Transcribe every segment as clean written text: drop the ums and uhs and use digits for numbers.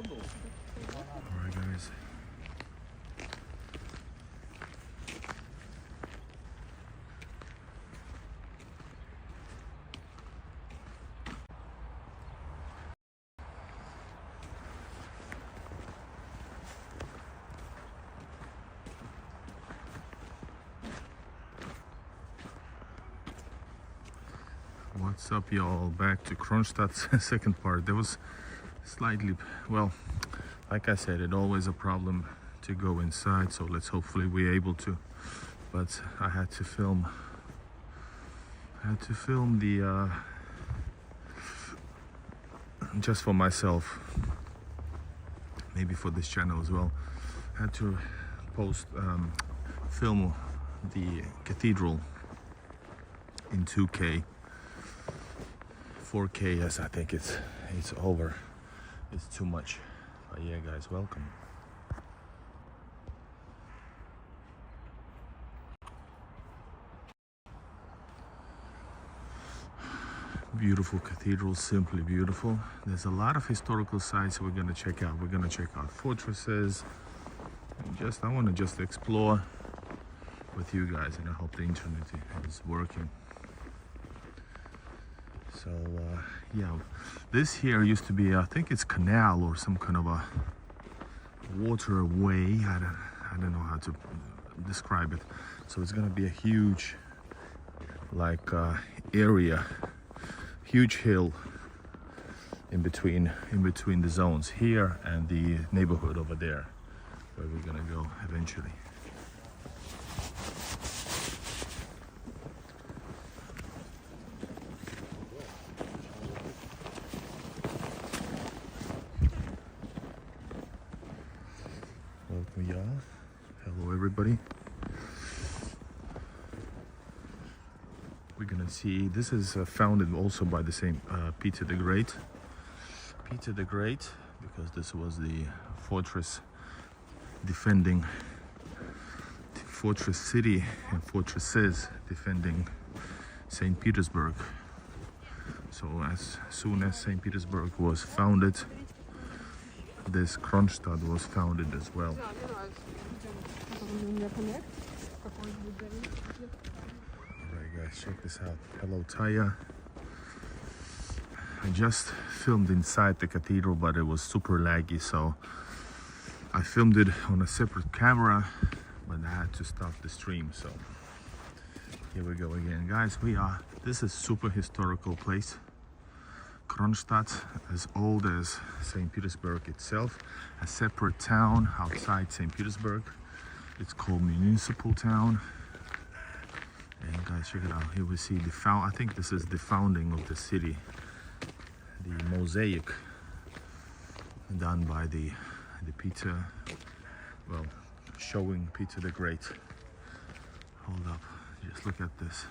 Alright guys. What's up y'all, back to Kronstadt's second part. There was slightly, well, like I said, it's always a problem to go inside, so let's hopefully we're able to. But I had to film the just for myself, maybe for this channel as well. I had to film the cathedral in 2K. 4K, yes, I think it's over. It's too much. But yeah, guys, welcome. Beautiful cathedral, simply beautiful. There's a lot of historical sites we're gonna check out. We're gonna check out fortresses. I want to just explore with you guys, and I hope the internet is working. So yeah, this here used to be, I think it's canal or some kind of a waterway. I don't know how to describe it. So it's gonna be a huge, like area, huge hill in between the zones here and the neighborhood over there, where we're gonna go eventually. Welcome y'all. Hello everybody. We're gonna see, this is founded also by the same Peter the Great. Peter the Great, because this was the fortress defending, the fortress city and fortresses defending St. Petersburg. So as soon as St. Petersburg was founded, this Kronstadt was founded as well. Alright guys, check this out. Hello Taya. I just filmed inside the cathedral, but it was super laggy, so I filmed it on a separate camera, but I had to stop the stream. So here we go again, guys. This is super historical place. Kronstadt, as old as St. Petersburg itself, a separate town outside St. Petersburg. It's called municipal town. And guys, check it out. Here we see I think this is the founding of the city. The mosaic done by the Peter, well, showing Peter the Great. Hold up, just look at this.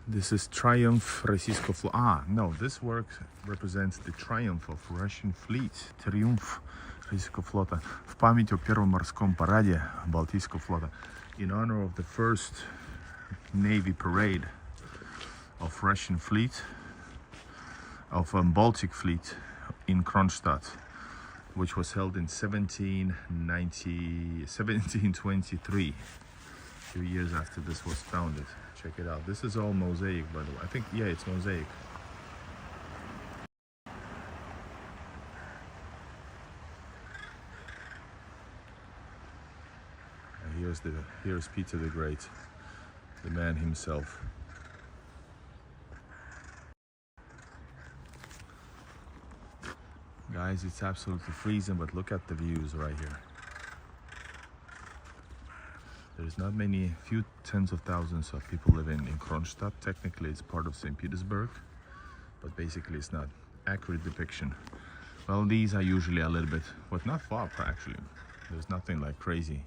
This is Triumph Российского флота. No, this work represents the triumph of Russian fleet. Триумф Российского флота. В память о первом морском параде Балтийского флота. In honor of the first Navy parade of Russian fleet, of Baltic fleet in Kronstadt, which was held in 1723, 2 years after this was founded. Check it out. This is all mosaic, by the way. I think, yeah, it's mosaic. And here's Peter the Great, the man himself. Guys, it's absolutely freezing, but look at the views right here. There's not few tens of thousands of people living in Kronstadt. Technically, it's part of St. Petersburg, but basically it's not accurate depiction. Well, these are usually a little bit, but not far actually. There's nothing like crazy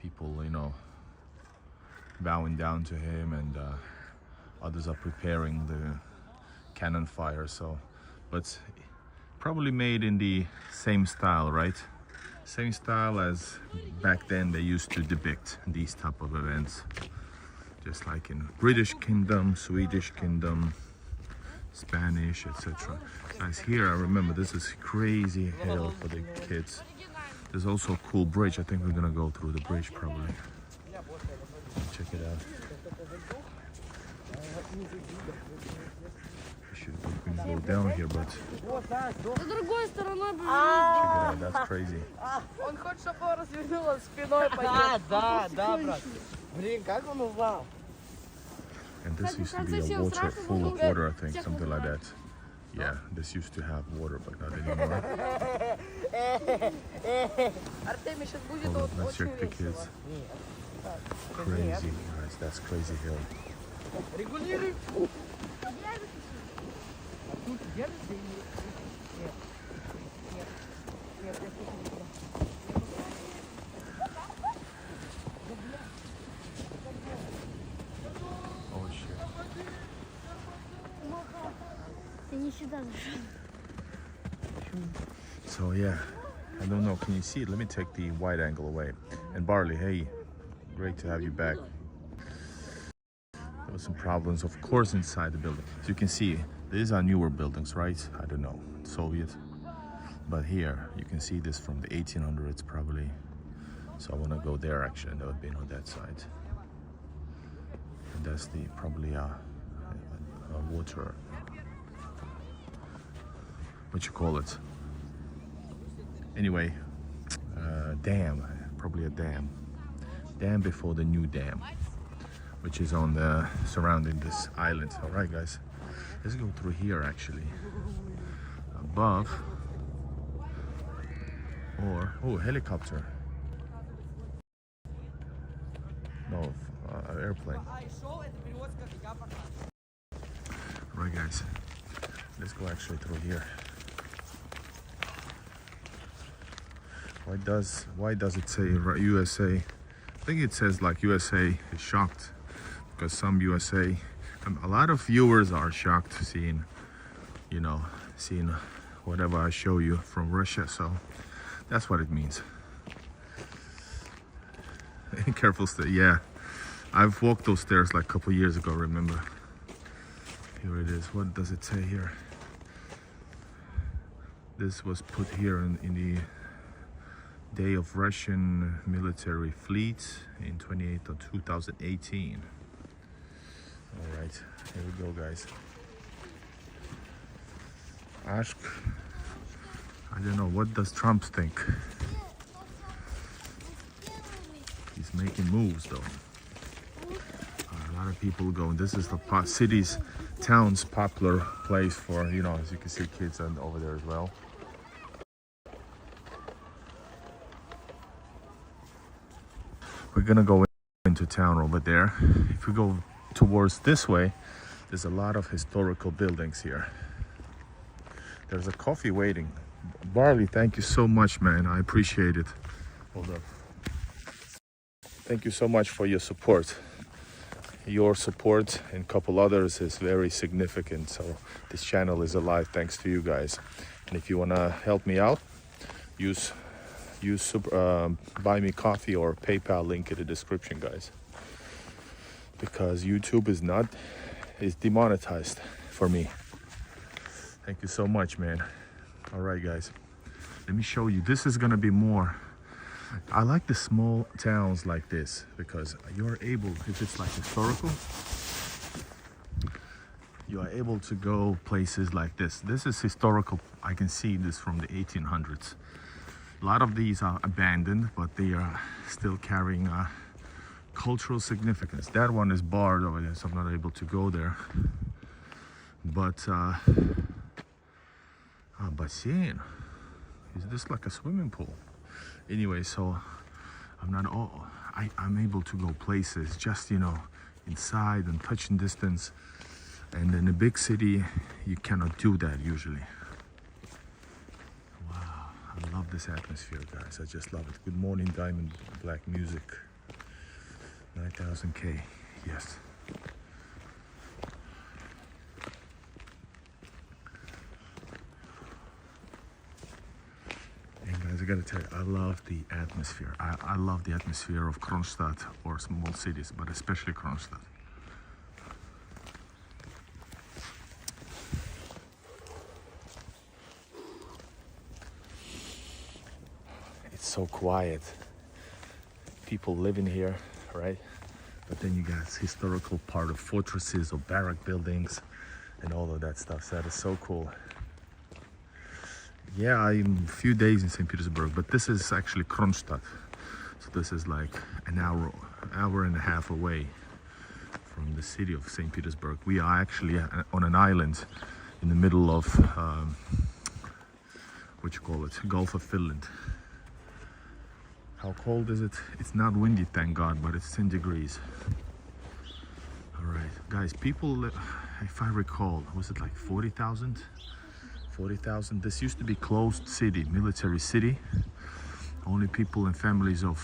people, you know, bowing down to him, and others are preparing the cannon fire. So, but probably made in the same style, right? Same style as back then they used to depict these type of events, just like in British Kingdom, Swedish Kingdom, Spanish, etc. Guys, here I remember this is crazy hill for the kids. There's also a cool bridge. I think we're gonna go through the bridge probably. Check it out. We can go down here, but check it out. That's crazy. Он хочет, чтобы его развернуло спиной пойдет. Да, брат. Блин, как он узнал? And this used to be a water, full of water, I think, something like that. Yeah, this used to have water, but not anymore. Артемий сейчас будет Hold on, let's очень check the весело. kids. Crazy, guys, that's crazy hill. Регулируй. А тут держишься и... Нет. Нет, я тут не буду. Oh shit. Ты не сюда зашел. So yeah, I don't know, can you see it? Let me take the wide angle away. And Barley, hey, great to have you back. There was some problems, of course, inside the building. As you can see, these are newer buildings, right? I don't know, Soviet. But here, you can see this from the 1800s probably. So I want to go there actually, that would be on that side. And that's the probably a water, what you call it? Anyway, dam, probably a dam before the new dam, which is on the surrounding this island. All right, guys, let's go through here actually. Above, or oh, helicopter. No, airplane. All right, guys, let's go actually through here. Why does it say USA? I think it says like USA is shocked because some USA, a lot of viewers are shocked seeing, seeing whatever I show you from Russia. So that's what it means. Careful stay. Yeah, I've walked those stairs like a couple years ago. Remember? Here it is. What does it say here? This was put here in the day of Russian military fleet in 28th of 2018. All right, here we go, guys. Ask, I don't know, what does Trump think? He's making moves though. A lot of people going. This is the town's popular place for, as you can see, kids are over there as well. We're gonna go into town over there. If we go towards this way, there's a lot of historical buildings here. There's a coffee waiting. Barley, thank you so much, man. I appreciate it. Hold up. Thank you so much for your support. Your support and a couple others is very significant. So this channel is alive thanks to you guys. And if you wanna help me out, use buy me coffee or PayPal link in the description, guys, because YouTube is demonetized for me. Thank you so much, man. All right, guys, let me show you. This is gonna be more, I like the small towns like this because you're able, if it's like historical, you are able to go places like this. This is historical. I can see this from the 1800s. A lot of these are abandoned, but they are still carrying cultural significance. That one is barred over there, so I'm not able to go there. But bassin. Is this like a swimming pool? Anyway, so I'm able to go places just, inside and touching distance. And in a big city, you cannot do that usually. I love this atmosphere, guys. I just love it. Good morning, Diamond Black Music. 9,000K. Yes. And guys, I gotta tell you, I love the atmosphere. I love the atmosphere of Kronstadt or small cities, but especially Kronstadt. so quiet. People living here, right? But then you got historical part of fortresses or barrack buildings and all of that stuff. So that is so cool. Yeah, I'm a few days in St. Petersburg, but this is actually Kronstadt. So this is like an hour and a half away from the city of St. Petersburg. We are actually on an island in the middle of, what you call it, Gulf of Finland. How cold is it? It's not windy, thank God, but it's 10 degrees. All right, guys, people, if I recall, was it like 40,000? 40,000. This used to be closed city, military city. Only people and families of,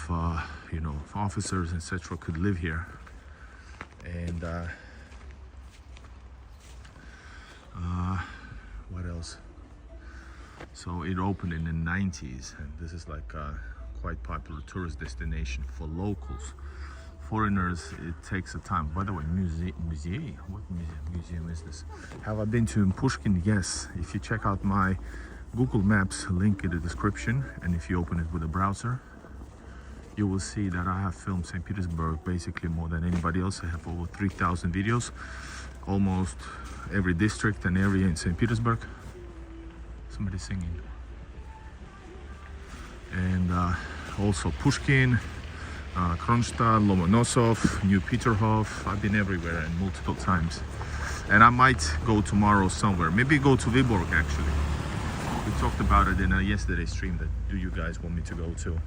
you know, officers, etc., could live here. And what else? So it opened in the 90s, and this is like a quite popular tourist destination for locals. Foreigners, it takes a time. By the way, museum? What museum is this? Have I been to Pushkin? Yes. If you check out my Google Maps link in the description, and if you open it with a browser, you will see that I have filmed St. Petersburg basically more than anybody else. I have over 3,000 videos, almost every district and area in St. Petersburg. Somebody singing. And also Pushkin, Kronstadt, Lomonosov, New Peterhof. I've been everywhere and multiple times. And I might go tomorrow somewhere. Maybe go to Vyborg actually. We talked about it in yesterday's stream. That do you guys want me to go to?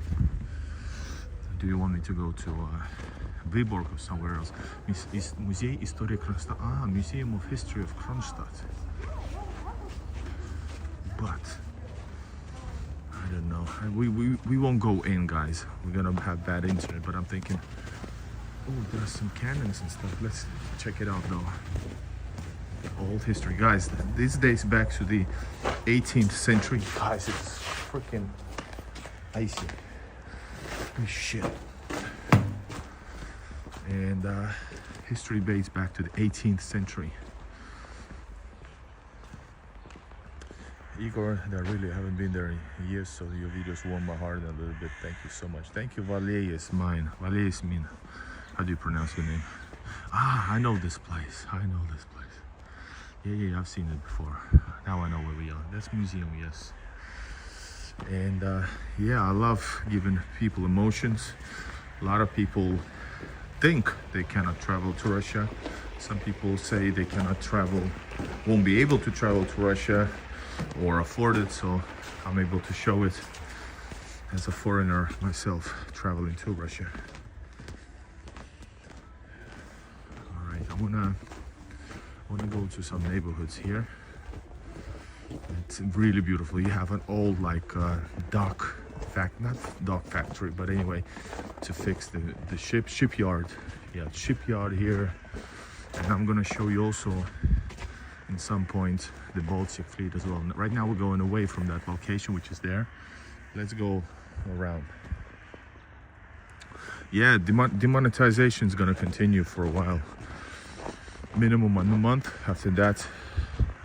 Do you want me to go to Vyborg or somewhere else? Museum Historii Kronstadt. Ah, Museum of History of Kronstadt. But I don't know. We won't go in, guys. We're gonna have bad internet. But I'm thinking, oh, there's some cannons and stuff. Let's check it out though. Old history, guys. This dates back to the 18th century. Guys, it's freaking icy. Holy shit. And history dates back to the 18th century. Igor, I really haven't been there in years, so your videos warm my heart a little bit. Thank you so much. Thank you, Valeis mine. Valeis mine. How do you pronounce your name? Ah, I know this place. I know this place. Yeah, I've seen it before. Now I know where we are. That's museum, yes. And yeah, I love giving people emotions. A lot of people think they cannot travel to Russia. Some people say they cannot travel, won't be able to travel to Russia or afford it, so I'm able to show it as a foreigner myself traveling to Russia. All right, I wanna go to some neighborhoods here. It's really beautiful. You have an old like dock not dock factory, but anyway, to fix the shipyard. Yeah, shipyard here. And I'm gonna show you also in some point the Baltic fleet as well. Right now we're going away from that location, which is there. Let's go around. Yeah, demonetization is gonna continue for a while. Minimum a month. After that,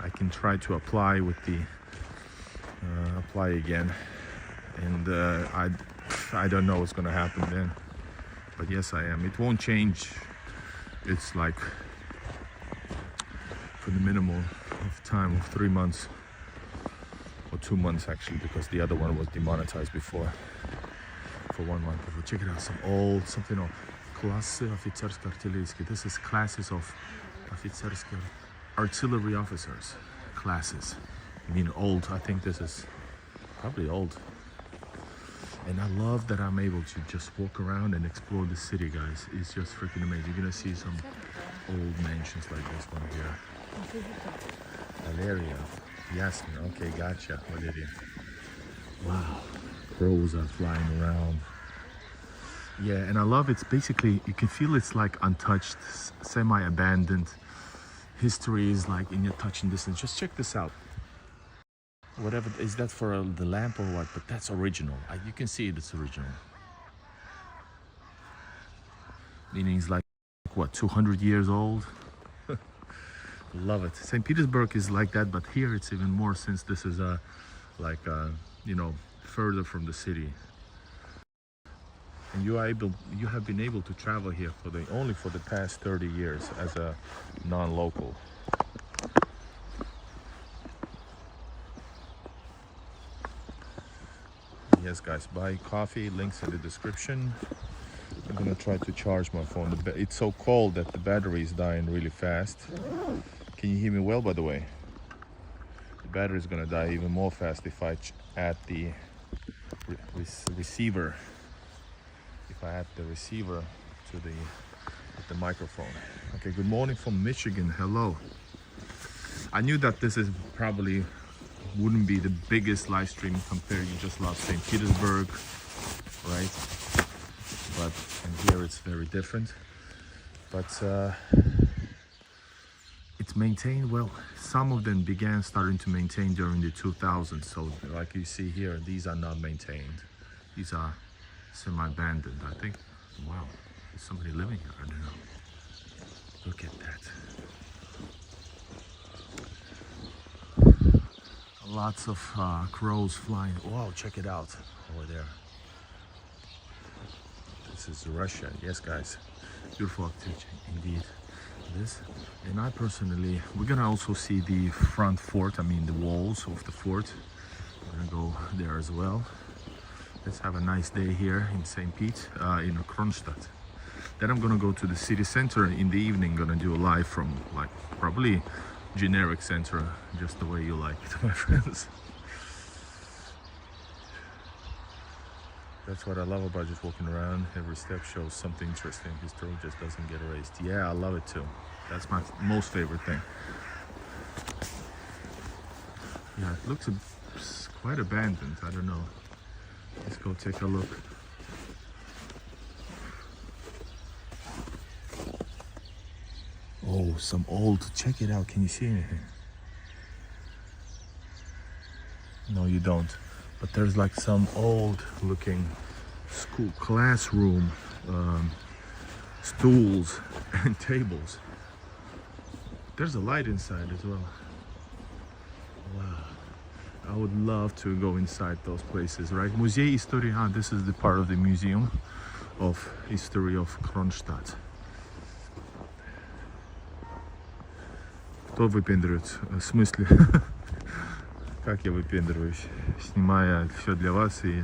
I can try to apply with the apply again. And I don't know what's gonna happen then. But yes, I am. It won't change. It's like for the minimal of time of 3 months or 2 months actually, because the other one was demonetized before for 1 month. But check it out, some old something of Klasy oficersko artyleryjskie. This is classes of oficersko artillery officers. Classes. I mean old. I think this is probably old. And I love that I'm able to just walk around and explore the city, guys. It's just freaking amazing. You're gonna see some old mansions like this one here. Valeria. Yasmin. Okay, gotcha. Valeria. Wow. Crows are flying around. Yeah, and I love it's basically, you can feel it's like untouched, semi-abandoned. History is like in your touching distance. Just check this out. Whatever, is that for the lamp or what? But that's original. You can see it's original. Meaning it's like, what, 200 years old? Love it. St. Petersburg is like that, but here it's even more since this is you know, further from the city. And you have been able to travel here only for the past 30 years as a non-local. Yes, guys, buy coffee. Links in the description. I'm gonna try to charge my phone. It's so cold that the battery is dying really fast. Can you hear me well, by the way? The battery is gonna die even more fast if I add the receiver. If I add the receiver to the microphone. Okay, good morning from Michigan. Hello. I knew that this is probably wouldn't be the biggest live stream compared. You just lost St. Petersburg, right? But and here it's very different. But it's maintained well. Some of them starting to maintain during the 2000s. So like you see here, these are not maintained. These are semi-abandoned, I think. Wow, there's somebody living here, I don't know. Look at that. Lots of crows flying. Wow, check it out over there. This is Russia. Yes, guys. Beautiful activity indeed. This, and I personally, we're gonna also see the front fort. I mean, the walls of the fort. We're gonna go there as well. Let's have a nice day here in St. Pete, in Kronstadt. Then I'm gonna go to the city center in the evening. Gonna do a live from like probably generic center, just the way you like it, my friends. That's what I love about just walking around. Every step shows something interesting. History just doesn't get erased. Yeah, I love it too. That's my most favorite thing. Yeah, it looks quite abandoned. I don't know. Let's go take a look. Oh, some old, check it out. Can you see anything? No, you don't. But there's like some old looking school classroom, stools and tables. There's a light inside as well. Wow. I would love to go inside those places, right? Muzей истории. This is the part of the Museum of History of Kronstadt. Кто выпендривается? В смысле? Как я выпендриваюсь? Снимая все для вас и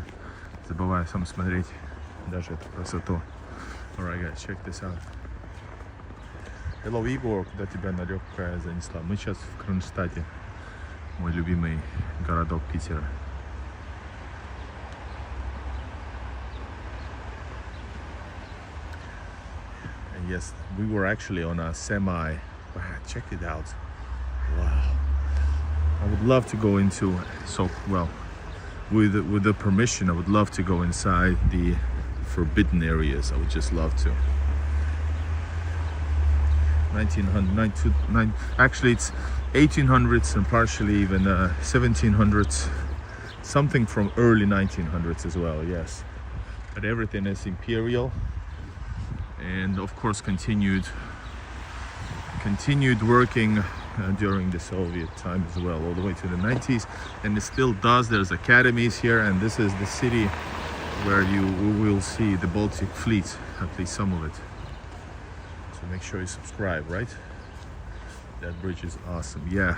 забывая сам смотреть даже эту красоту. Alright, guys, check this out. Hello, Igor, куда тебя нелегкая занесла? Мы сейчас в Кронштадте, мой любимый городок Питера. And yes, we were actually on a semi. Wow, check it out. Wow. I would love to go into, with the permission, I would love to go inside the forbidden areas. I would just love to. 1900, actually it's 1800s and partially even 1700s. Something from early 1900s as well, yes. But everything is imperial. And of course continued working during the Soviet time as well, all the way to the 90s, and it still does. There's academies here, and this is the city where you will see the Baltic fleet, at least some of it. So make sure you subscribe, right? That bridge is awesome. Yeah,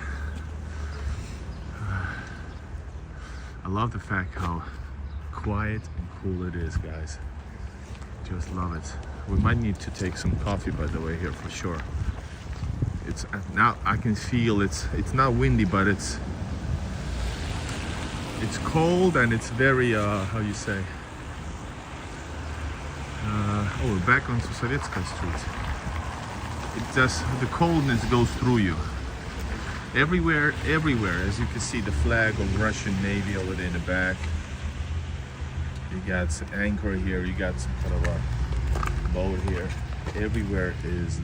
I love the fact how quiet and cool it is, guys. Just love it. We might need to take some coffee, by the way, here for sure. It's now I can feel it's not windy, but it's cold and it's very how you say back onto Sovietskaya Street. It just, the coldness goes through you everywhere, as you can see the flag of Russian Navy over there in the back. You got some anchor here, you got some kind of a boat here. Everywhere is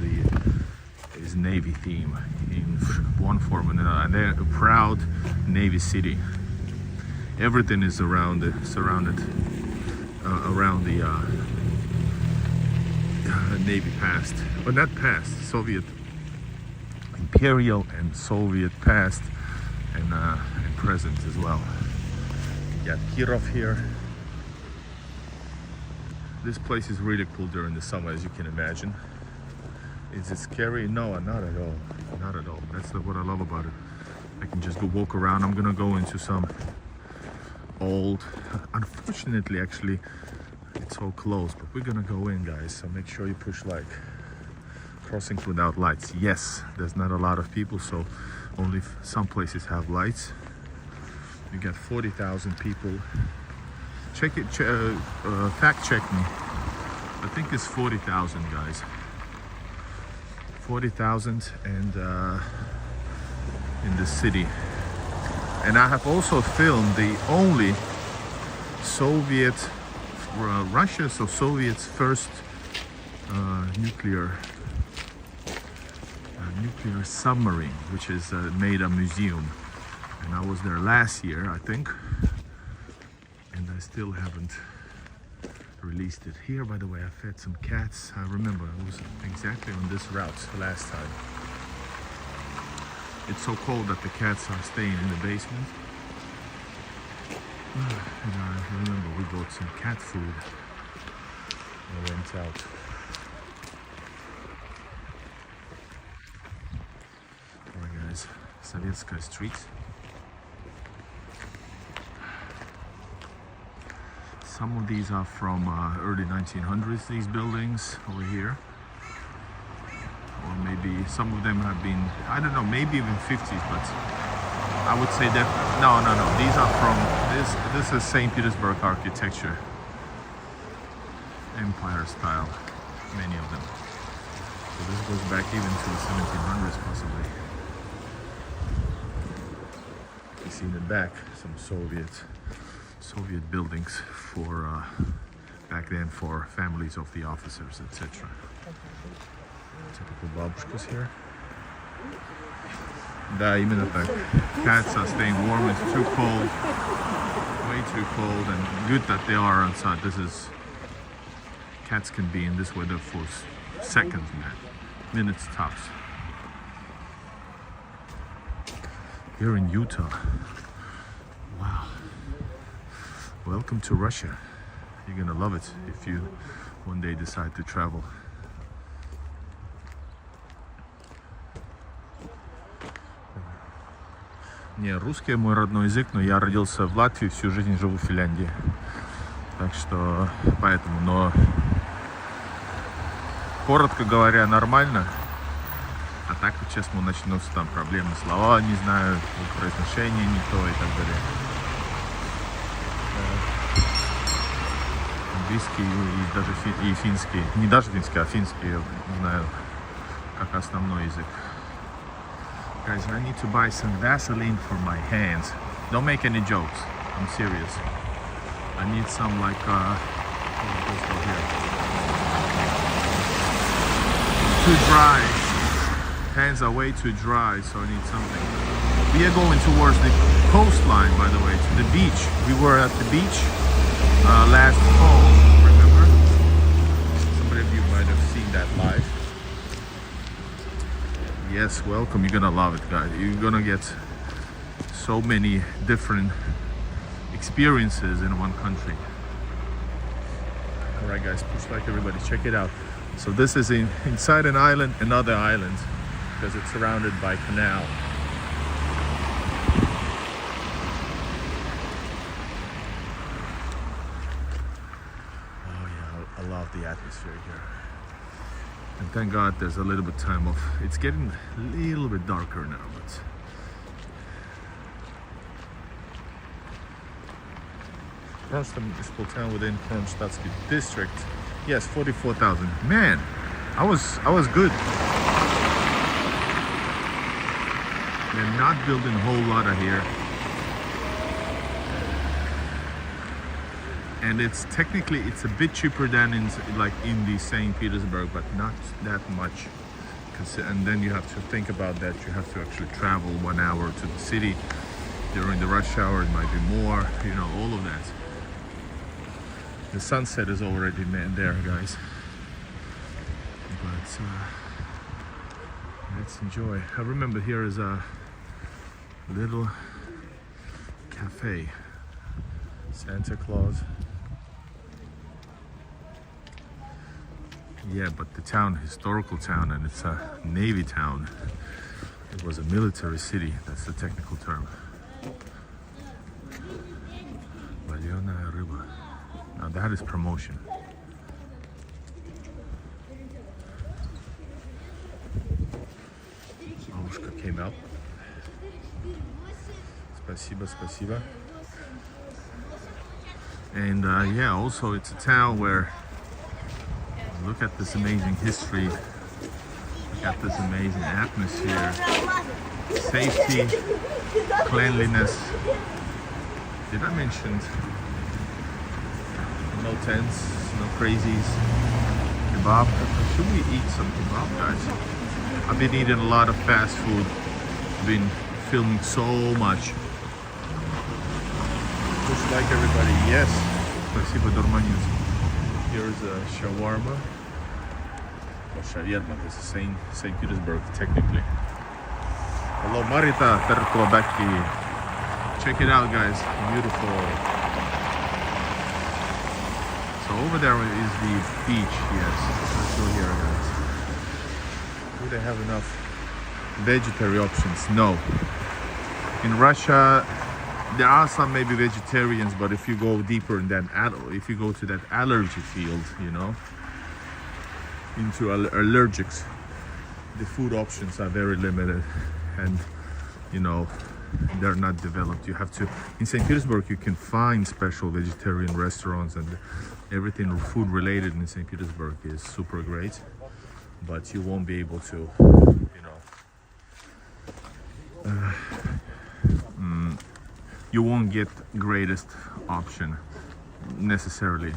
Navy theme in one form or another, and they're a proud Navy city. Everything is surrounded around the Navy past, but not past, Soviet, imperial and Soviet past and present as well. You got Kirov here. This place is really cool during the summer, as you can imagine. Is it scary? No, not at all. Not at all. That's what I love about it. I can just go walk around. I'm gonna go into some old, unfortunately actually it's all closed, but we're gonna go in, guys, so make sure you push like. Crossings without lights. Yes, there's not a lot of people, so only some places have lights. You get 40,000 people. Check it, fact check me. I think it's 40,000, guys. 40,000 and in the city. And I have also filmed the only Soviet, Russia, so Soviet's first nuclear submarine, which is made a museum. And I was there last year, I think, and I still haven't released it. Here, by the way, I fed some cats. I remember I was exactly on this route last time. It's so cold that the cats are staying in the basement. And I remember we bought some cat food and went out. Alright guys, Sovietskaya Street. Some of these are from early 1900s, these buildings over here. Or maybe some of them have been, I don't know, maybe even 50s, but I would say that, no, these are from, this is St. Petersburg architecture. Empire style, many of them. So this goes back even to the 1700s possibly. You see in the back some Soviet buildings for back then for families of the officers, etc. Typical babushkas here. Да, именно так. Cats are staying warm. It's too cold, way too cold, and good that they are outside. Cats can be in this weather for seconds, man, minutes tops. Here in Utah. Wow. Welcome to Russia. You're gonna love it if you one day decide to travel. Не, русский мой родной язык, но я родился в Латвии, всю жизнь живу в Финляндии. Так что, поэтому, но коротко говоря, нормально. А так, честно, начнутся там проблемы. Слова не знаю, произношение не то и так далее. Английский и даже и финский. Не даже финский, а финский я знаю как основной язык. Guys, I need to buy some Vaseline for my hands. Don't make any jokes. I'm serious. I need some like let's go here. Too dry. Hands are way too dry, so I need something. We are going towards the coastline, by the way, to the beach. We were at the beach last fall, remember? Somebody of you might have seen that live. Yes, welcome. You're gonna love it, guys. You're gonna get so many different experiences in one country. All right, guys, push like everybody. Check it out. So this is inside an island, another island, because it's surrounded by canal. Oh yeah, I love the atmosphere here. And thank God there's a little bit time off. It's getting a little bit darker now, but Kronstadt municipal town within Kronstadt district. Yes, 44,000. Man, I was good. They're not building a whole lot of here. And it's technically it's a bit cheaper than in the St. Petersburg, but not that much. And then you have to think about that. You have to actually travel 1 hour to the city during the rush hour. It might be more. You know, all of that. The sunset is already there, guys. But let's enjoy. I remember here is a little cafe. Santa Claus. Yeah, but the town, historical town, and it's a navy town. It was a military city, that's the technical term. Valeona River. Now that is promotion. Бабушка came out. Спасибо, спасибо. And yeah, also it's a town where, look at this amazing history, look at this amazing atmosphere, safety, cleanliness. Did I mention no tents, no crazies, kebab? Should we eat some kebab, guys? I've been eating a lot of fast food, been filming so much. Just like everybody, yes. Спасибо, Dormanians. Here's a shawarma. Or shawarma, it's the same St. Petersburg, technically. Hello, Marita Terkovaki. Check it out, guys. Beautiful. So over there is the beach, yes. Let's go here, guys. Do they have enough vegetarian options? No. In Russia, there are some maybe vegetarians, but if you go deeper in that, if you go to that allergy field, you know, into allergics, the food options are very limited, and you know, they're not developed. You have to, in St. Petersburg, you can find special vegetarian restaurants, and everything food related in St. Petersburg is super great, but you won't be able to, you know, you won't get greatest option necessarily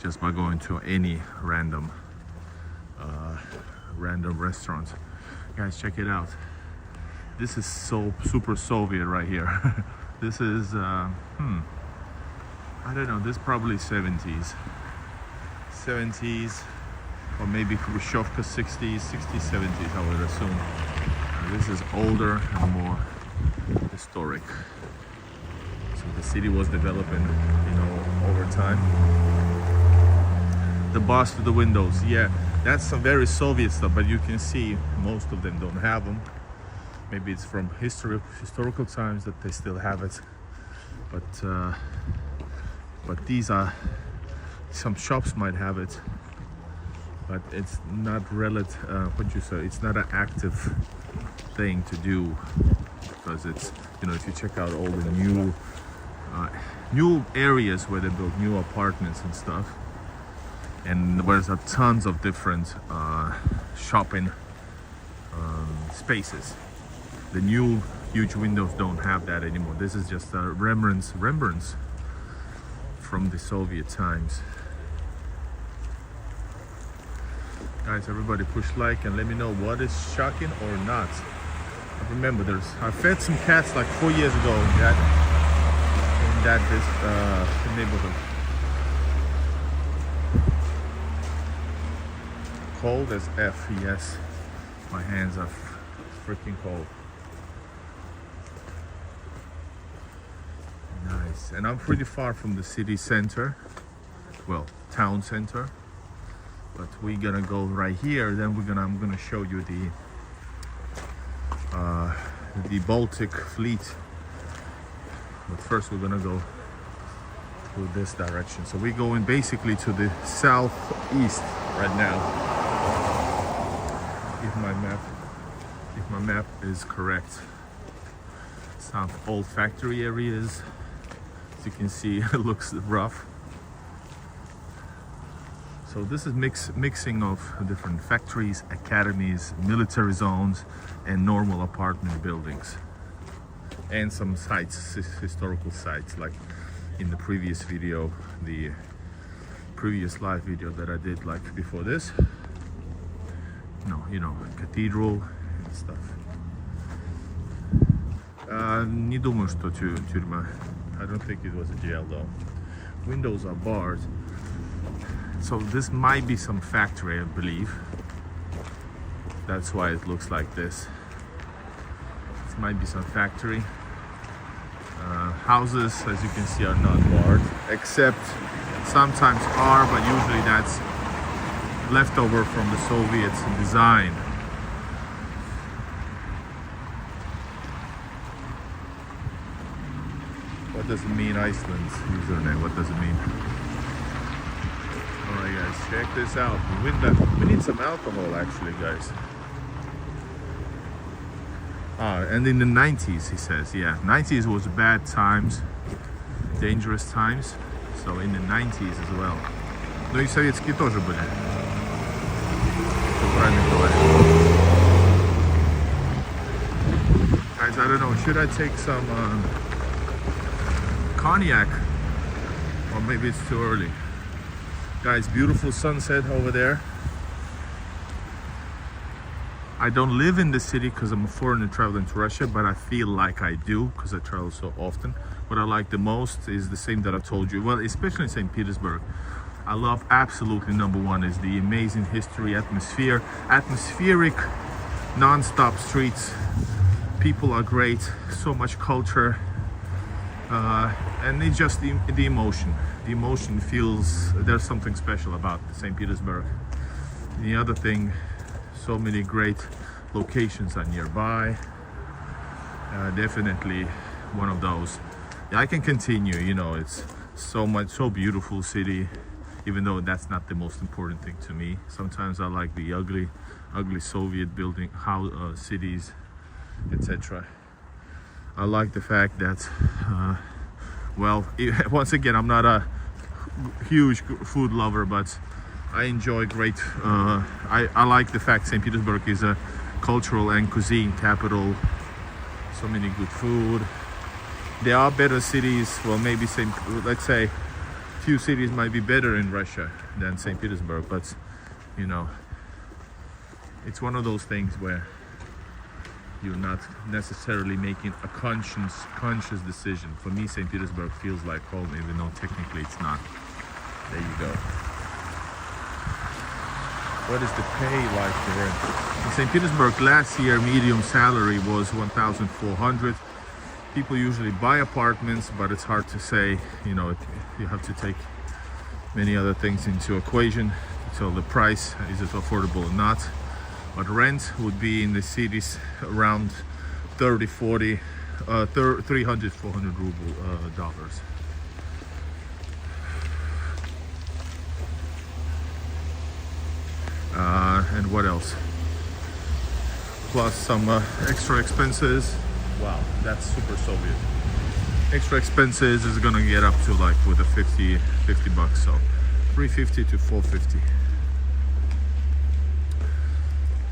just by going to any random restaurant. Guys, check it out. This is so super Soviet right here. This is I don't know, this is probably 70s or maybe Khrushchevka 60s, 70s, I would assume. This is older and more historic. So the city was developing, you know, over time. The bars to the windows, yeah, that's some very Soviet stuff, but you can see most of them don't have them. Maybe it's from historical times that they still have it, but these are, some shops might have it, but it's not it's not an active thing to do, because it's, you know, if you check out all the new areas where they build new apartments and stuff, and there's tons of different shopping spaces. The new huge windows don't have that anymore. This is just a remembrance from the Soviet times. Guys, everybody push like and let me know what is shocking or not. Remember, I fed some cats like 4 years ago in that neighborhood. Cold as F, yes. My hands are freaking cold. Nice, and I'm pretty far from the city center, well, town center. But we're gonna go right here. Then I'm gonna show you the Baltic fleet. But first we're gonna go to this direction. So we're going basically to the southeast right now. If my map is correct. Some old factory areas. As you can see, it looks rough. So this is mixing of different factories, academies, military zones, and normal apartment buildings. And some sites, historical sites, like in the previous video, the previous live video that I did like before this. No, you know, cathedral and stuff. Не думаю, что тюрьма. I don't think it was a jail though. Windows are barred. So this might be some factory, I believe. That's why it looks like this. This might be some factory. Houses, as you can see, are not barred, except sometimes are, but usually that's leftover from the Soviets design. What does it mean, Iceland's username? What does it mean? Alright guys, check this out. We need some alcohol actually, guys. And in the 90s, he says, yeah, 90s was bad times, dangerous times. So in the 90s as well. Ну и советские тоже были. Кто правильно говорит. Guys, I don't know, should I take some cognac? Or maybe it's too early. Guys, beautiful sunset over there. I don't live in the city because I'm a foreigner traveling to Russia, but I feel like I do because I travel so often. What I like the most is the same that I told you. Well, especially in St. Petersburg. I love absolutely number one is the amazing history, atmosphere, atmospheric, non-stop streets. People are great, so much culture. And it's just the emotion. The emotion feels, there's something special about St. Petersburg. The other thing, so many great locations are nearby. Definitely one of those. Yeah, I can continue, you know, it's so beautiful city, even though that's not the most important thing to me. Sometimes I like the ugly Soviet building, cities, etc. I like the fact that, well, once again, I'm not a huge food lover, but I enjoy great, I like the fact St. Petersburg is a cultural and cuisine capital. So many good food. There are better cities, well maybe let's say few cities might be better in Russia than St. Petersburg, but you know, it's one of those things where you're not necessarily making a conscious decision. For me, St. Petersburg feels like home, even though technically it's not. There you go. What is the pay like here? In St. Petersburg last year, medium salary was 1,400. People usually buy apartments, but it's hard to say, you know, you have to take many other things into equation. So the price, is it affordable or not? But rent would be in the cities around 30, 40, 300, 400 ruble dollars. And what else? Plus some extra expenses. Wow, that's super Soviet. Extra expenses is gonna get up to like with a 50 bucks, so 350 to 450.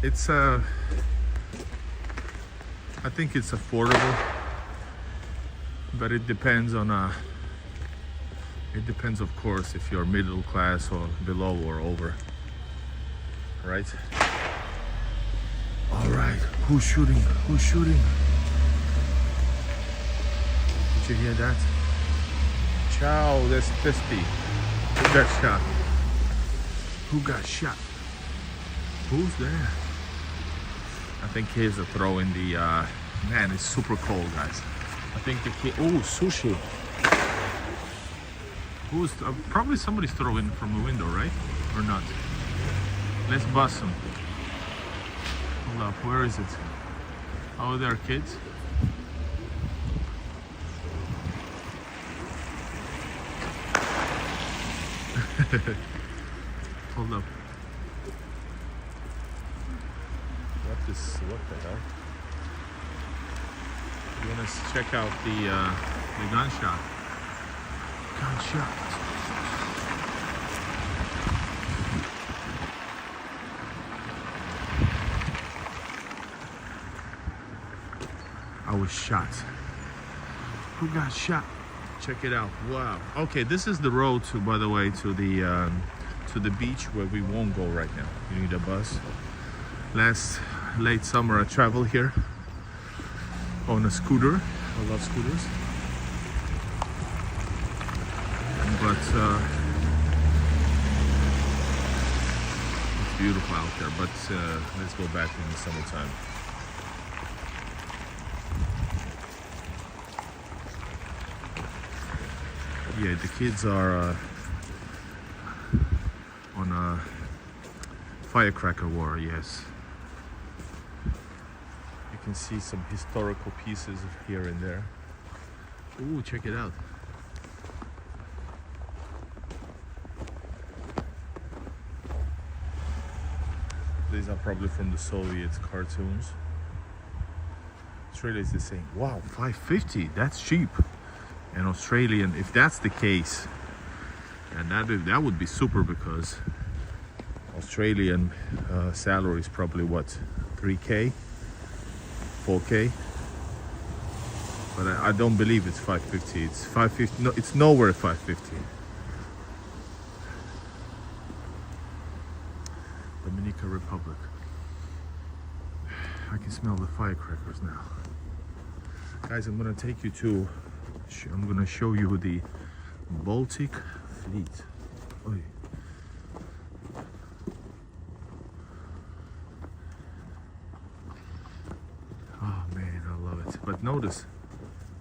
It's I think it's affordable, but it depends on it depends of course if you're middle class or below or over, right? All right, who's shooting? Who's shooting? Did you hear that? Ciao, that's 50. Who got shot? Who got shot? Who's there? I think kids are throwing the, man, it's super cold, guys. I think the kid, oh, sushi. Who's, probably somebody's throwing from the window, right? Or not? Let's bust them. Hold up, where is it? Oh, there are kids. Hold up. What the hell? You wanna check out the gunshot? Gunshot. I was shot. Who got shot? Check it out. Wow. Okay, this is the road to, by the way, to the beach where we won't go right now. You need a bus. Late summer I traveled here on a scooter. I love scooters. But it's beautiful out there. But let's go back in the summertime. Yeah, the kids are on firecracker war, yes. You can see some historical pieces here and there. Ooh, check it out. These are probably from the Soviet cartoons. Australia is the same. Wow, 550, that's cheap. And Australian, if that's the case, and that would be super, because Australian salary is probably what, 3K, 4K. But I don't believe it's 550. It's 550. No, it's nowhere 550. Dominican Republic. I can smell the firecrackers now. Guys, I'm gonna take you to. I'm gonna show you the Baltic fleet. Oy. Oh man, I love it. But notice,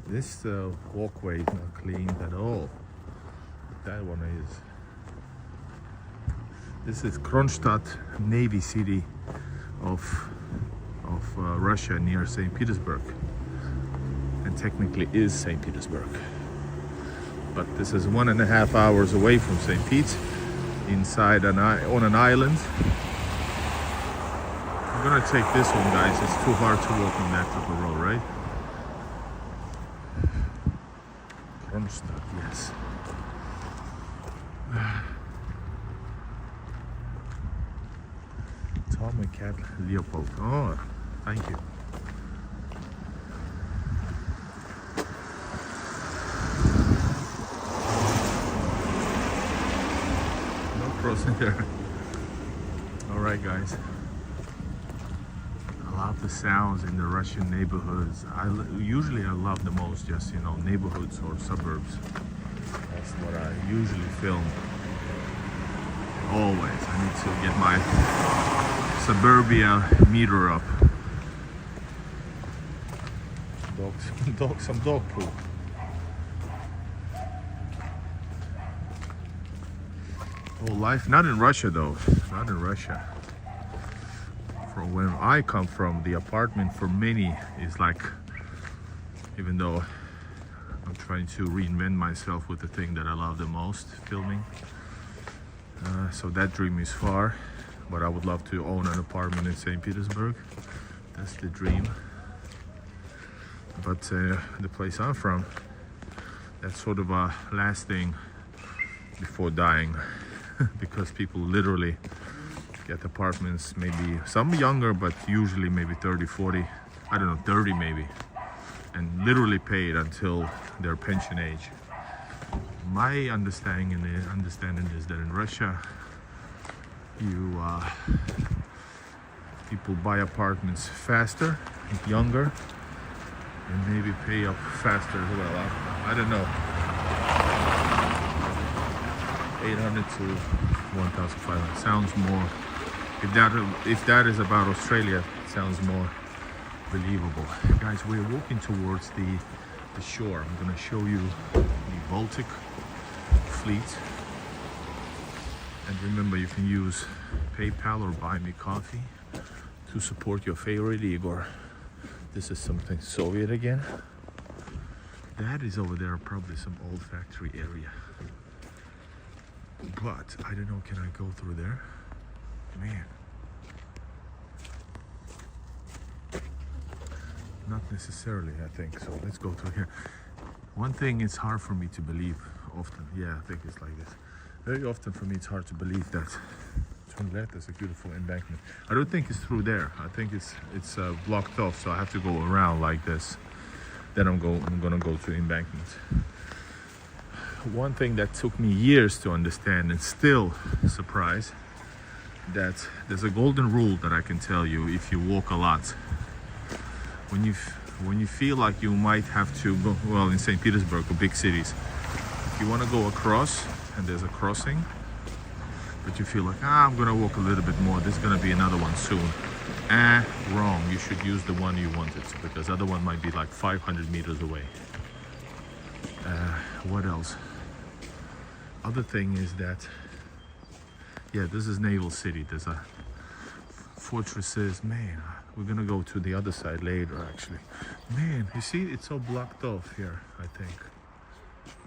this walkway is not cleaned at all. That one is. This is Kronstadt, Navy city of Russia, near St. Petersburg. And technically is St. Petersburg. But this is 1.5 hours away from St. Pete, inside on an island. I'm gonna take this one, guys. It's too hard to walk on that type of road, right? Kronstadt, yes. Tom and Cat Leopold. Oh, thank you. No crossing there. All right, guys. I love the sounds in the Russian neighborhoods. Usually I love the most just, neighborhoods or suburbs. That's what I usually film. Always. I need to get my suburbia meter up. Some dog poop. Oh, life, not in Russia though, not in Russia. From where I come from, the apartment for many is like, even though I'm trying to reinvent myself with the thing that I love the most, filming. So that dream is far, but I would love to own an apartment in St. Petersburg. That's the dream. But the place I'm from, that's sort of a last thing before dying. Because people literally get apartments, maybe some younger, but usually maybe 30, 40, I don't know, 30 maybe, and literally pay it until their pension age. My understanding is that in Russia, people buy apartments faster, younger, and maybe pay up faster as well. I don't know. 800 to 1,500 sounds more. If that is about Australia, it sounds more believable. Guys, we're walking towards the shore. I'm gonna show you the Baltic fleet. And remember, you can use PayPal or Buy Me Coffee to support your favorite Igor. This is something Soviet again. That is over there, probably some old factory area. But I don't know, can I go through there? Man. Not necessarily, I think. So let's go through here. One thing it's hard for me to believe often. Yeah, I think it's like this. Very often for me it's hard to believe that turn left is a beautiful embankment. I don't think it's through there. I think it's blocked off, so I have to go around like this. Then I'm gonna go to embankment. One thing that took me years to understand, and still surprised, that there's a golden rule that I can tell you if you walk a lot. When you feel like you might have to go, well, in St. Petersburg or big cities, if you want to go across and there's a crossing, but you feel like, I'm gonna walk a little bit more, there's gonna be another one soon. Wrong. You should use the one you wanted, because the other one might be like 500 meters away. What else? Other thing is that, yeah, this is Naval City. There's a fortresses. Man, we're gonna go to the other side later actually. Man, you see it's all blocked off here, I think.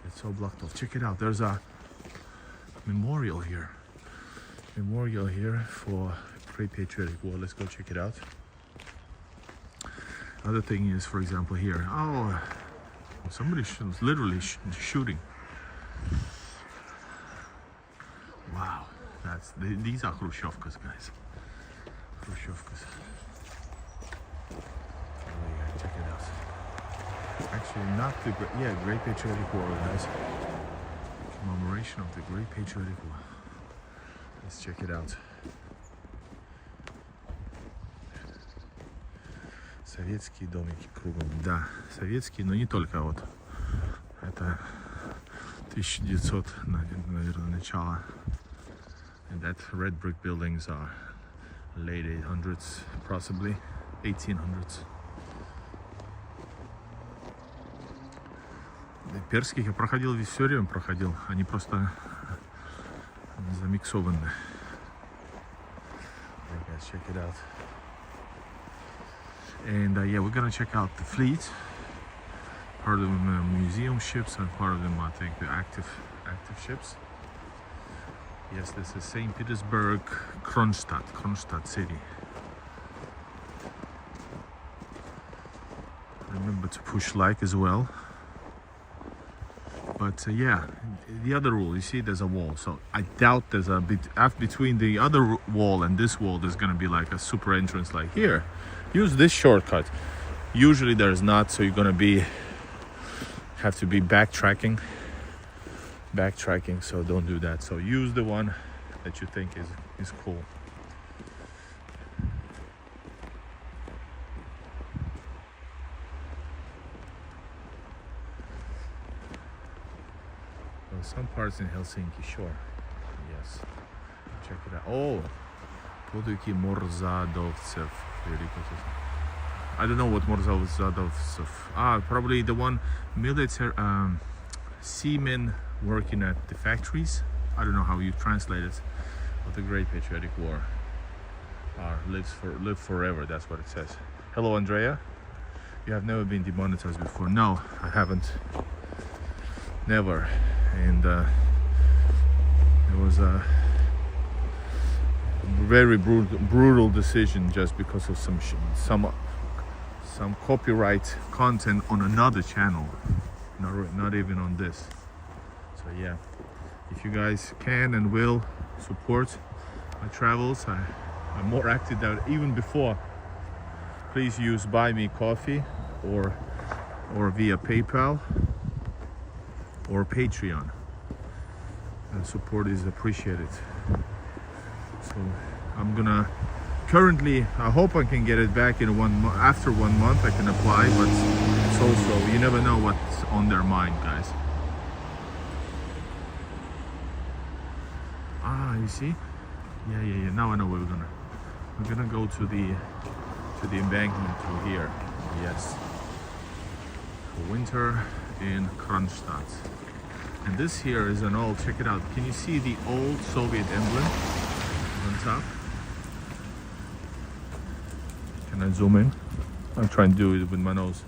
It's all blocked off. Check it out. There's a memorial here. Memorial here for Great Patriotic War. Let's go check it out. Other thing is, for example, here. Oh, somebody was literally shooting. Wow, these are Khrushchevkas, guys. Khrushchevkas. Oh yeah, check it out. Actually, not the Great Patriotic War, guys. Commemoration of the Great Patriotic War. Let's check it out. Советские домики кругом. Да, советские, но не только вот. Это 1900, наверное, начало. And that red brick buildings are late 800s, possibly 1800s. Перских я проходил, все время проходил. Они просто замиксованы. Hey guys, check it out. And yeah, we're gonna check out the fleet. Part of them museum ships, and part of them, I think, the active ships. Yes, this is St. Petersburg, Kronstadt city. Remember to push like as well. But yeah, the other rule, you see there's a wall, so I doubt there's a bit between the other wall and this wall there's gonna be like a super entrance like here. Use this shortcut. Usually there's not, so you're gonna have to be backtracking, so don't do that. So use the one that you think is cool. Some parts in Helsinki, sure. Yes. Check it out. Oh, подвиги морзадовцев. I don't know what Morzadovцев. Probably the one military seamen working at the factories. I don't know how you translate it. But the Great Patriotic War live forever. That's what it says. Hello, Andrea. You have never been demonetized before? No, I haven't. Never. And it was a very brutal decision just because of some copyright content on another channel, not even on this. So yeah, if you guys can and will support my travels, I'm more active than even before. Please use Buy Me Coffee or via PayPal or Patreon. And support is appreciated. So I'm gonna currently, I hope I can get it back in after 1 month I can apply, but it's also, you never know what's on their mind, guys. You see? Yeah. Now I know where we're gonna go to the embankment through here. Yes. For winter in Kronstadt. And this here is an old, check it out. Can you see the old Soviet emblem on top? Can I zoom in? I'm trying to do it with my nose.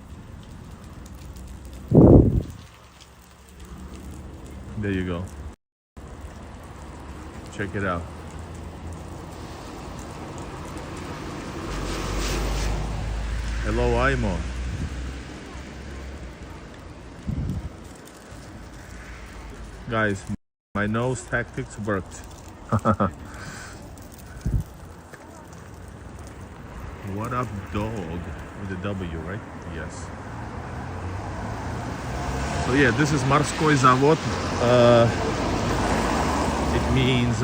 There you go. Check it out. Hello, Aimo. Guys, my nose tactics worked. What up, dog? With a W, right? Yes. So yeah, this is Morской Zavod. It means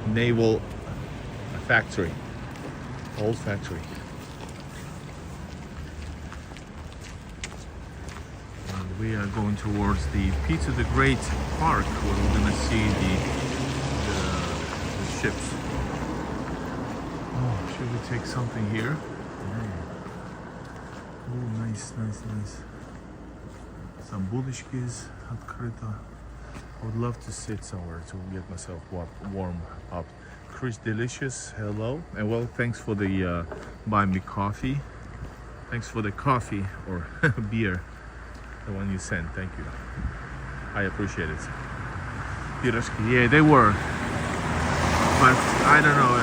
naval factory, old factory. And we are going towards the Peter the Great Park, where we're gonna see the ships. Oh, should we take something here? Oh, nice. Some булочки открыто. I would love to sit somewhere to get myself warm up. Chris Delicious, hello. And well, thanks for the buy me coffee. Thanks for the coffee or beer, the one you sent. Thank you. I appreciate it. Yeah, they were. But I don't know.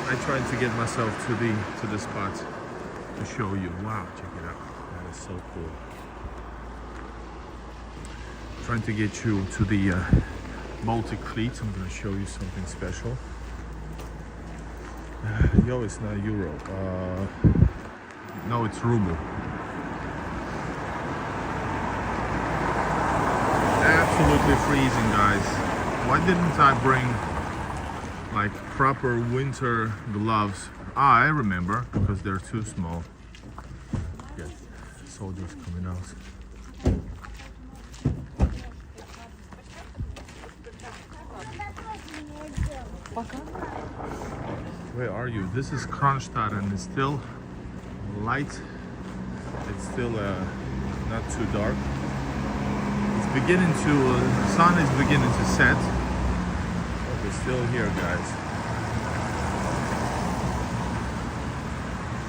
I tried to get myself to the spot to show you. Wow, check it out. That is so cool. Trying to get you to the Baltic fleet. I'm gonna show you something special. Yo, it's not euro. No, it's ruble. Absolutely freezing, guys. Why didn't I bring like proper winter gloves? I remember, because they're too small. Yes, soldiers coming out. Where are you? This is Kronstadt and it's still light. It's still not too dark. It's beginning to, the sun is beginning to set. But we're still here, guys.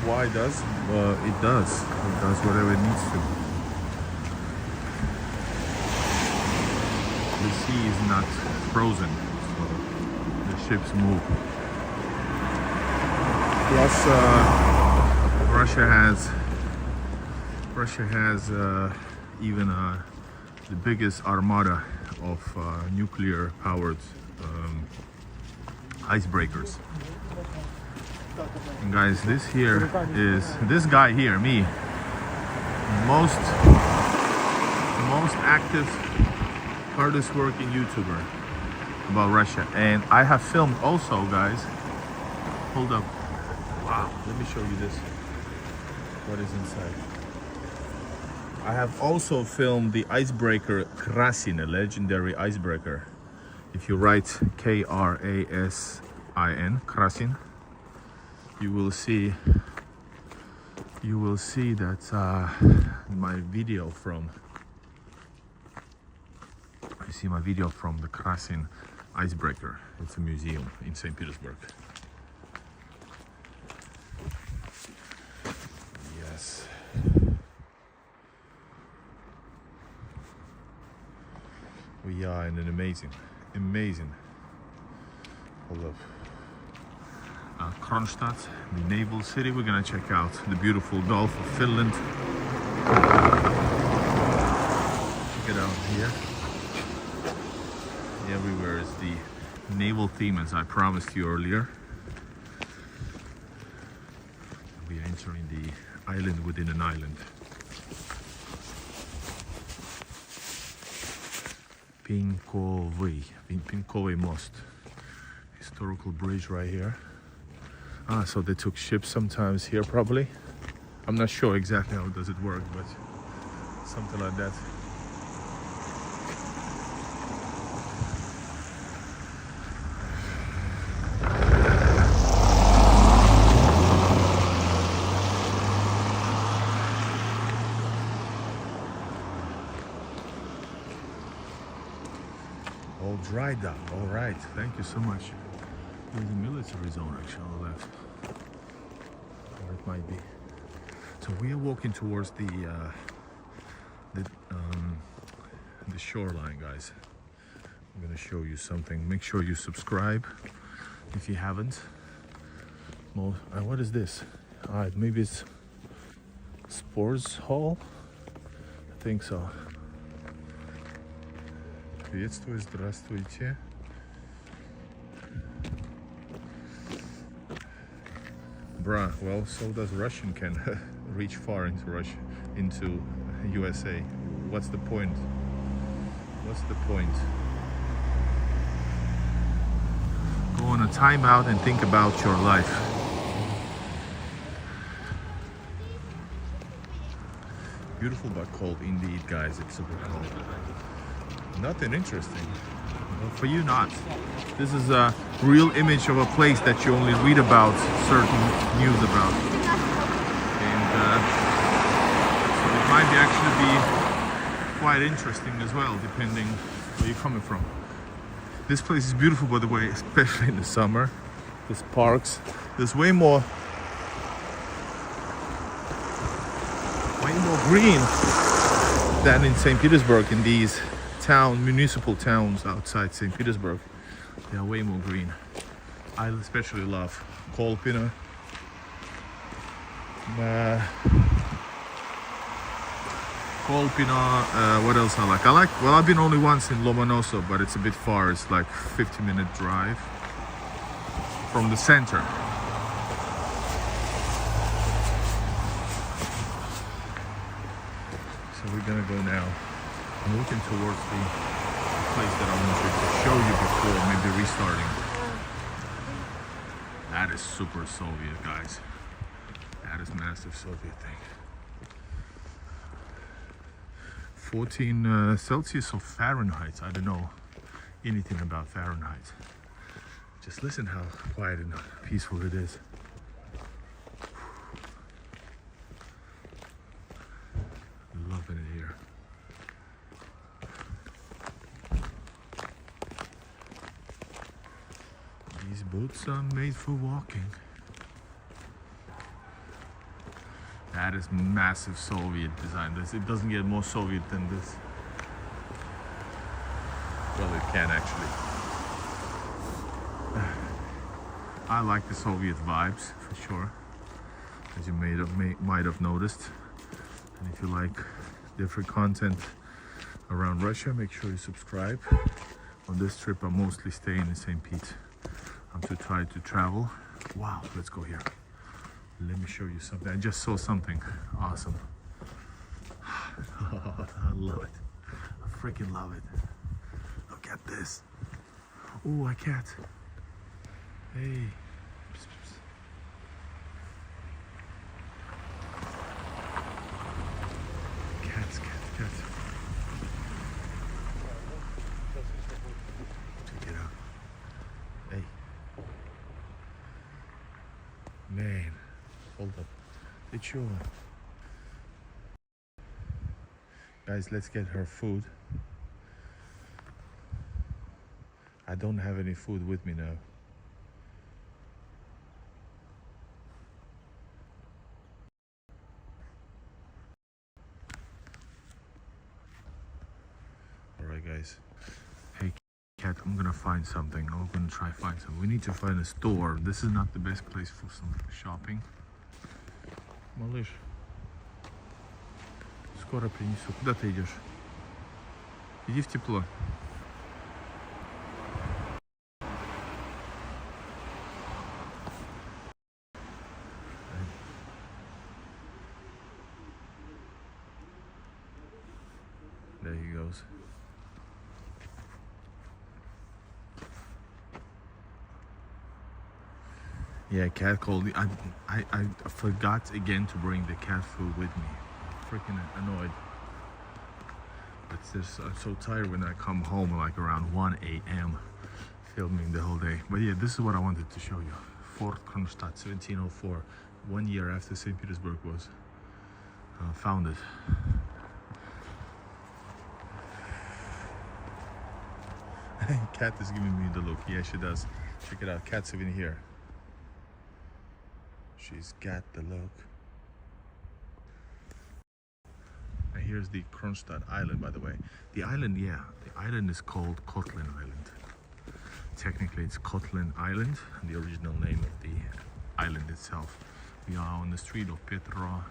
Why does? It does. It does whatever it needs to. The sea is not frozen, so the ships move. Plus, Russia has even the biggest armada of nuclear-powered icebreakers. And guys, this guy here, me, most active, hardest working YouTuber about Russia. And I have filmed also, guys. Hold up. Wow, let me show you this. What is inside? I have also filmed the icebreaker Krasin, a legendary icebreaker. If you write Krasin, Krasin, you will see that my video from the Krasin icebreaker. It's a museum in St. Petersburg. Yes. We are in an amazing hold up. Kronstadt, the naval city. We're gonna check out the beautiful Gulf of Finland. Check it out here. Everywhere is the naval theme, as I promised you earlier. We are entering the island within an island. Pinkovy most. Historical bridge right here. So they took ships sometimes here, probably. I'm not sure exactly how does it work, but something like that. All dried up. All right. Thank you so much. There's a military zone actually on the left. Or it might be. So we are walking towards the shoreline, guys. I'm gonna show you something. Make sure you subscribe if you haven't. What is this? Maybe it's sports hall. I think so. Приветствую, здравствуйте. Bruh, well, so does Russian can reach far into Russia, into USA. What's the point? What's the point? Go on a timeout and think about your life. Beautiful but cold indeed, guys. It's super cold. Nothing interesting. Well, for you, not. This is a real image of a place that you only read about, certain news about. And so it might actually be quite interesting as well, depending where you're coming from. This place is beautiful, by the way, especially in the summer. There's parks. There's way more green than in St. Petersburg, in these municipal towns outside St. Petersburg. They are way more green. I especially love Kolpino. What else I like? Well, I've been only once in Lomonosov, but it's a bit far. It's like 50-minute drive from the center. So we're gonna go now. I'm looking towards the place that I wanted to show you before, maybe restarting. That is super Soviet, guys. That is massive Soviet thing. 14 Celsius or Fahrenheit. I don't know anything about Fahrenheit. Just listen how quiet and peaceful it is. Loving it here. These boots are made for walking. That is massive Soviet design. It doesn't get more Soviet than this. Well, it can actually. I like the Soviet vibes for sure, as you might have noticed. And if you like different content around Russia, make sure you subscribe. On this trip, I'm mostly staying in St. Pete. I'm too tired to travel. Wow, let's go here. Let me show you something. I just saw something awesome. I love it. I freaking love it. Look at this. Oh, a cat. Hey. Psst, psst. Cats. Check it out. Hey. Man. Hold up. It's sure. Guys, let's get her food. I don't have any food with me now. Alright guys. Hey cat, I'm gonna find something. I'm gonna try find something. We need to find a store. This is not the best place for some shopping. Малыш, скоро принесу. Куда ты идешь? Иди в тепло. There he goes. Yeah, cat called me. I forgot again to bring the cat food with me. Freaking annoyed. But I'm so tired when I come home like around 1 a.m. filming the whole day. But yeah, this is what I wanted to show you. Fort Kronstadt, 1704, 1 year after St. Petersburg was founded. Cat is giving me the look. Yeah, she does. Check it out. Cat's even here. She's got the look. And here's the Kronstadt Island, by the way. The island, the island is called Kotlin Island. Technically, it's Kotlin Island, the original name of the island itself. We are on the street of Petrovsk.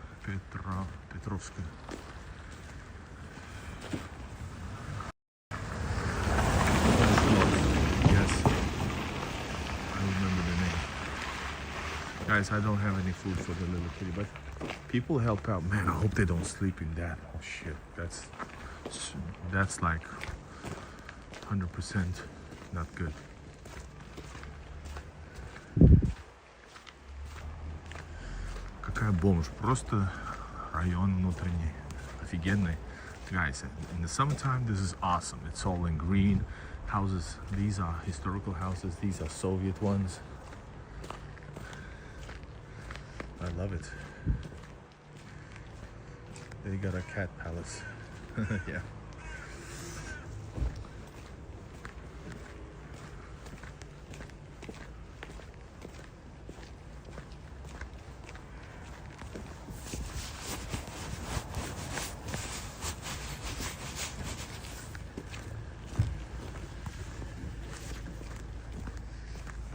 Guys, I don't have any food for the little kitty, but people help out. Man, I hope they don't sleep in that. Oh shit, that's like 100% not good. Какая бомж, просто район внутренний, офигенный. Guys, in the summertime, this is awesome. It's all in green houses. These are historical houses. These are Soviet ones. I love it. They got a cat palace. Yeah.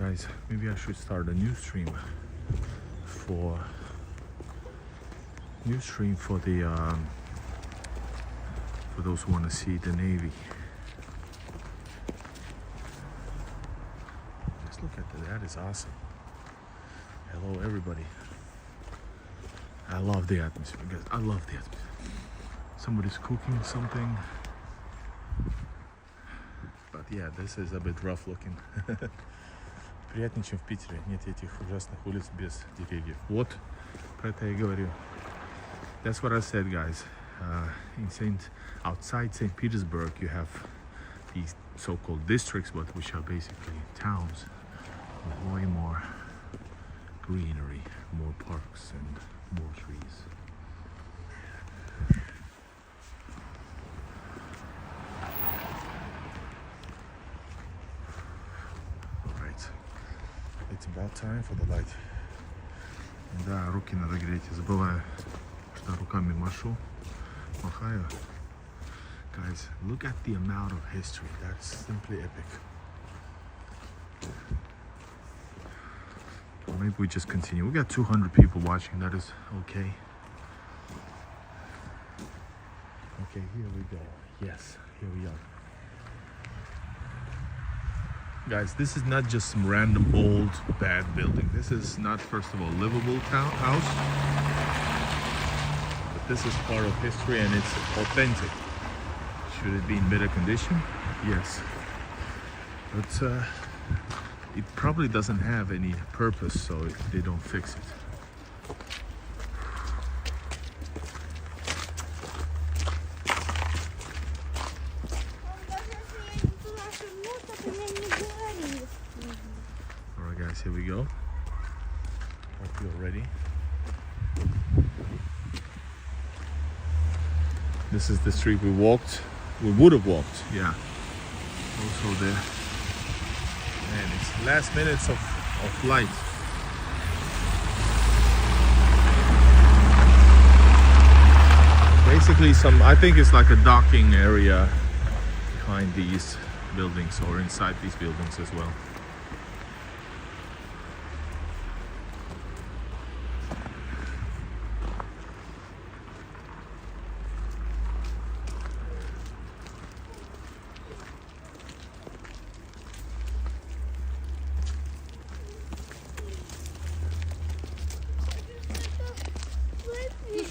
Guys, maybe I should start a new stream for the for those who want to see the Navy. Just look at that. That is awesome. Hello, everybody. I love the atmosphere, guys. I love the atmosphere. Somebody's cooking something. But yeah, this is a bit rough looking. Приятнее, чем в Питере. Нет этих ужасных улиц без деревьев. Вот, про это я говорю. That's what I said, guys. Outside St. Petersburg, you have these so-called districts, but which are basically towns with way more greenery, more parks, and more trees. All right, it's about time for the light. Да, руки надо греть. Забываю, что руками махаю. Guys, look at the amount of history. That's simply epic. Or maybe we just continue. We got 200 people watching. That is okay. Okay, here we go. Yes, here we are. Guys, this is not just some random old bad building. This is not, first of all, livable house. But this is part of history and it's authentic. Should it be in better condition? Yes. But it probably doesn't have any purpose, so they don't fix it. Alright guys, here we go. Hope you're ready. This is the street we would have walked, yeah. Also there. Man, it's last minutes of light. Basically I think it's like a docking area behind these buildings or inside these buildings as well.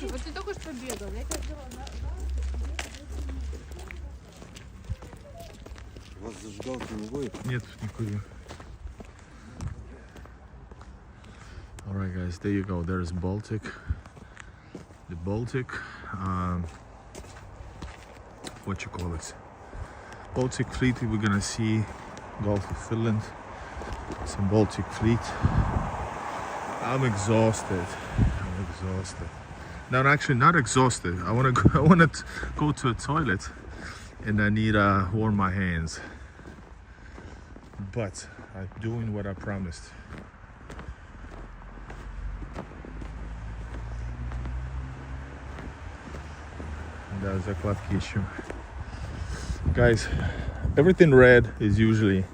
Вот ты только что бегал, я как взяла на... У вас зажигалки не будет? Нет, не курю. Alright guys, there you go. There's Baltic. The Baltic, what you call this? Baltic Fleet, we're gonna see Gulf of Finland. Some Baltic Fleet. I'm exhausted. No, actually not exhausted. I want to go to a toilet and I need to warm my hands. But I'm doing what I promised. Да, закладки ищем. Guys, everything red is usually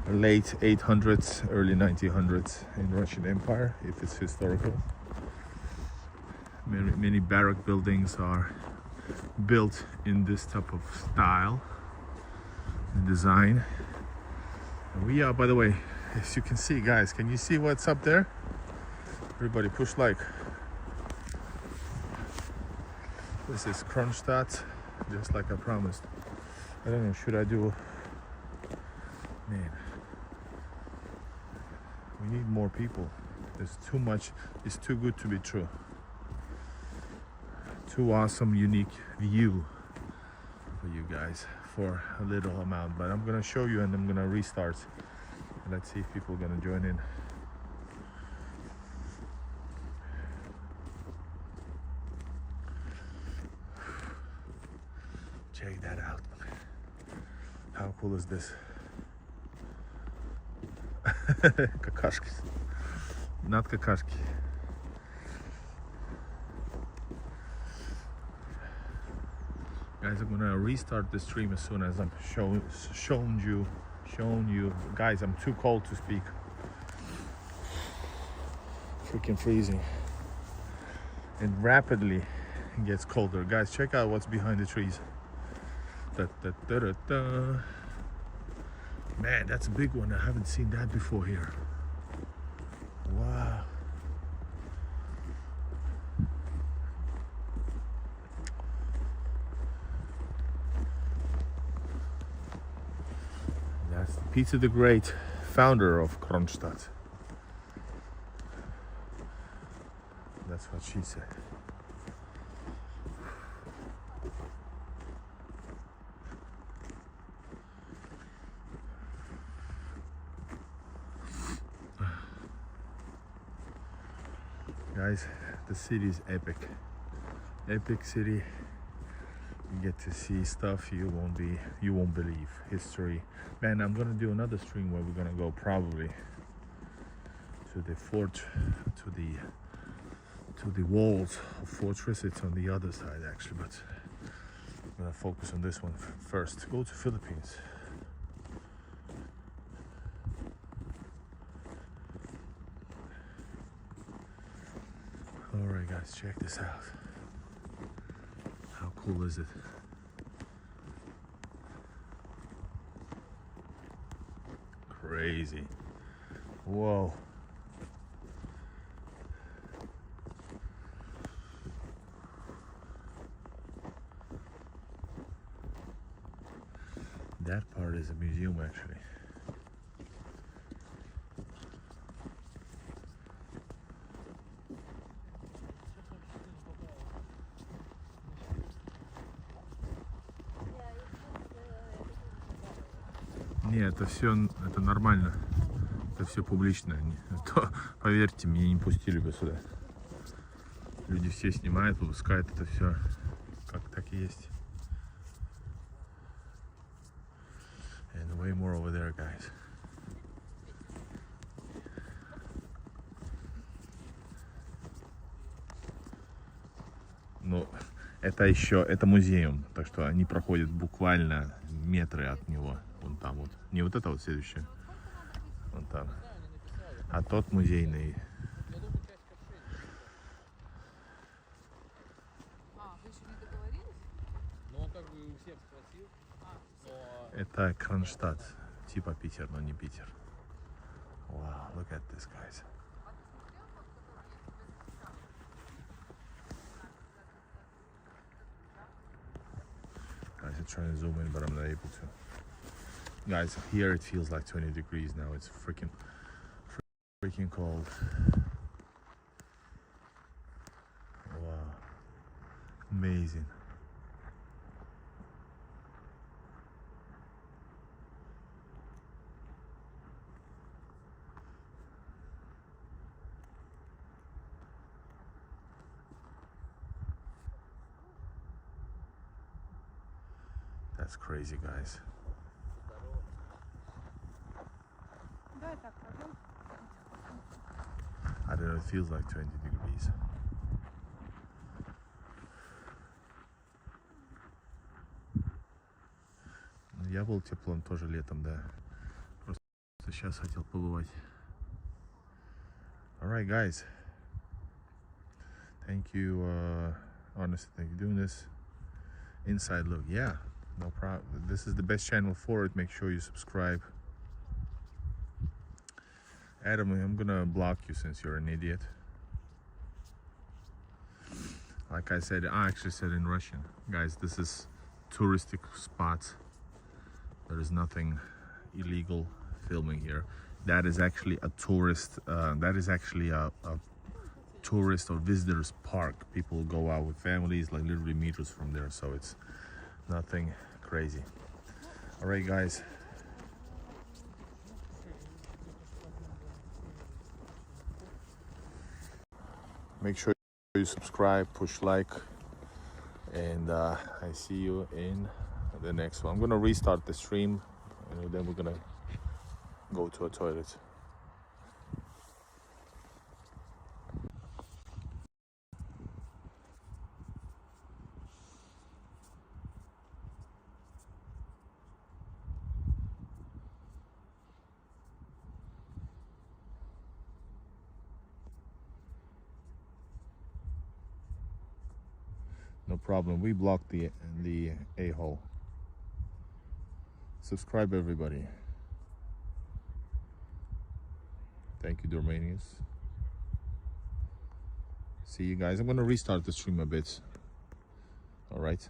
late 800s, early 1900s in Russian Empire, if it's historical. Many barrack buildings are built in this type of style and design. And we are, by the way, as you can see, guys, can you see what's up there? Everybody push like. This is Kronstadt, just like I promised. I don't know, should I do... Man, we need more people. There's too much, it's too good to be true. Too awesome, unique view for you guys for a little amount. But I'm gonna show you and I'm gonna restart. And let's see if people are gonna join in. Check that out. How cool is this? Какашки. Not какашки. Guys, I'm gonna restart the stream as soon as I'm shown you showing you. Guys, I'm too cold to speak. Freaking freezing. And rapidly it gets colder. Guys, check out what's behind the trees. Da, da, da, da, da. Man, that's a big one. I haven't seen that before here. Wow. That's Peter the Great, founder of Kronstadt. That's what she said. Guys, the city is epic. Epic city. You get to see stuff you won't believe. History. Man, I'm gonna do another stream where we're gonna go probably to the fort, to the walls of fortress. It's on the other side actually, but I'm gonna focus on this one first. Go to Philippines. All right, guys, check this out. How cool is it? Crazy. Whoa. That part is a museum actually. Не, это все, это нормально. Это все публично. То, поверьте, меня не пустили бы сюда. Люди все снимают, выпускают это все как так и есть. And way more over there, guys. Ну, это еще, это музеем, так что они проходят буквально метры от него. Вон там вот. Не вот это вот следующее. Вон там. А тот музейный. Это Кронштадт. Типа Питер, но не Питер. Wow, look at this, guys. Guys, I'm trying to zoom in, but I'm not able to. Guys, here it feels like 20 degrees now. It's freaking cold. Wow. Amazing. That's crazy, guys. I don't know, it feels like 20 degrees. Я был теплым тоже летом, да. Просто сейчас хотел побывать. Alright, guys. Thank you, honestly, thank you for doing this. Inside look, yeah, no problem. This is the best channel for it. Make sure you subscribe. Adam, I'm gonna block you since you're an idiot. Like I said, I actually said in Russian. Guys, this is touristic spots. There is nothing illegal filming here. That is actually a tourist, tourist or visitors park. People go out with families like literally meters from there, so it's nothing crazy. All right, guys. Make sure you subscribe, push like, and I see you in the next one. I'm gonna restart the stream and then we're gonna go to a toilet. No problem. We blocked the a-hole. Subscribe, everybody. Thank you, Dormanius. See you guys. I'm gonna restart the stream a bit. All right.